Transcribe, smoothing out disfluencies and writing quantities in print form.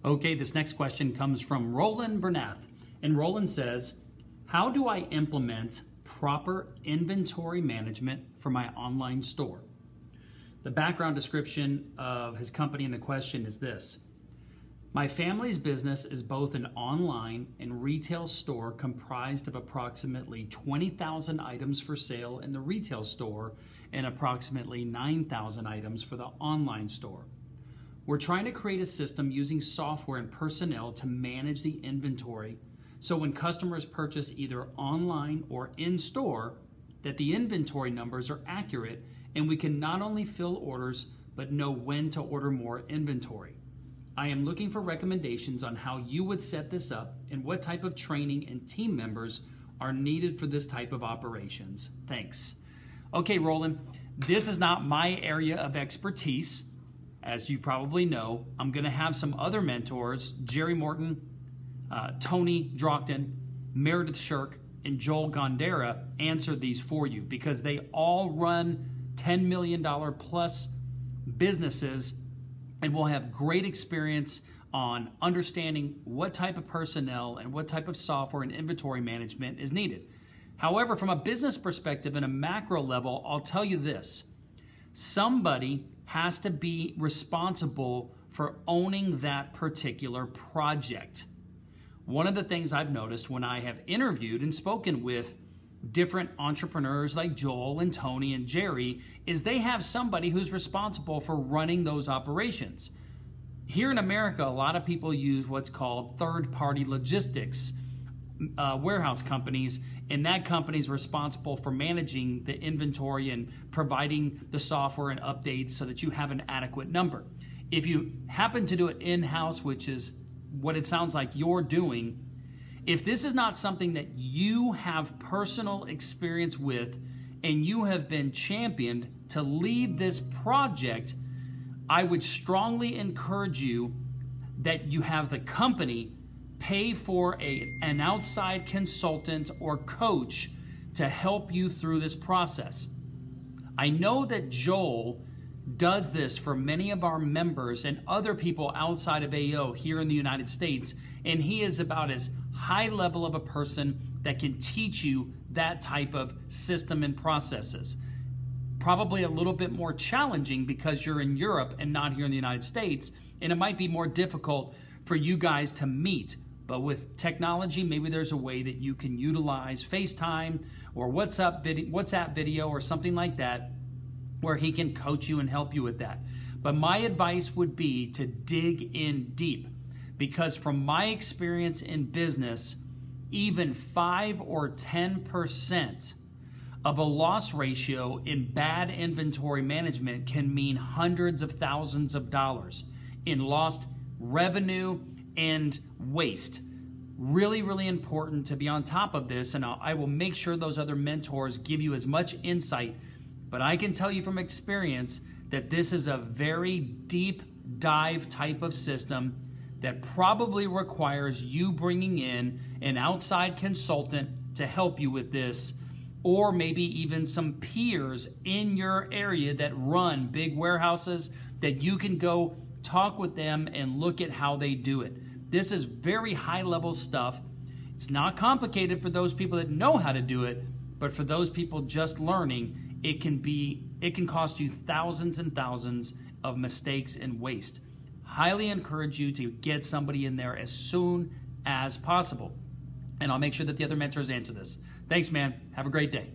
Okay, this next question comes from Roland Bernath. And Roland says, how do I implement proper inventory management for my online store? The background description of his company in the question is this. My family's business is both an online and retail store comprised of approximately 20,000 items for sale in the retail store and approximately 9,000 items for the online store. We're trying to create a system using software and personnel to manage the inventory so when customers purchase either online or in-store, that the inventory numbers are accurate and we can not only fill orders but know when to order more inventory. I am looking for recommendations on how you would set this up and what type of training and team members are needed for this type of operations. Thanks. Okay, Roland, this is not my area of expertise. As you probably know, I'm going to have some other mentors, Jerry Morton, Tony Drockton, Meredith Shirk, and Joel Gondera, answer these for you because they all run $10 million plus businesses and will have great experience on understanding what type of personnel and what type of software and inventory management is needed. However, from a business perspective and a macro level, I'll tell you this. Somebody has to be responsible for owning that particular project. One of the things I've noticed when I have interviewed and spoken with different entrepreneurs like Joel and Tony and Jerry is they have somebody who's responsible for running those operations. Here in America, a lot of people use what's called third-party logistics, warehouse companies, and that company is responsible for managing the inventory and providing the software and updates so that you have an adequate number. If you happen to do it in-house, which is what it sounds like you're doing, if this is not something that you have personal experience with and you have been championed to lead this project, I would strongly encourage you that you have the company pay for an outside consultant or coach to help you through this process. I know that Joel does this for many of our members and other people outside of AO here in the United States, and he is about as high level of a person that can teach you that type of system and processes. Probably a little bit more challenging because you're in Europe and not here in the United States, and it might be more difficult for you guys to meet. But with technology, maybe there's a way that you can utilize FaceTime or WhatsApp video or something like that where he can coach you and help you with that. But my advice would be to dig in deep because from my experience in business, even 5 or 10% of a loss ratio in bad inventory management can mean hundreds of thousands of dollars in lost revenue and waste. Really, really important to be on top of this, and I will make sure those other mentors give you as much insight. But I can tell you from experience that this is a very deep dive type of system that probably requires you bringing in an outside consultant to help you with this, or maybe even some peers in your area that run big warehouses that you can go talk with them and look at how they do it. This is very high level stuff. It's not complicated for those people that know how to do it, but for those people just learning, it can cost you thousands and thousands of mistakes and waste. Highly encourage you to get somebody in there as soon as possible. And I'll make sure that the other mentors answer this. Thanks, man. Have a great day.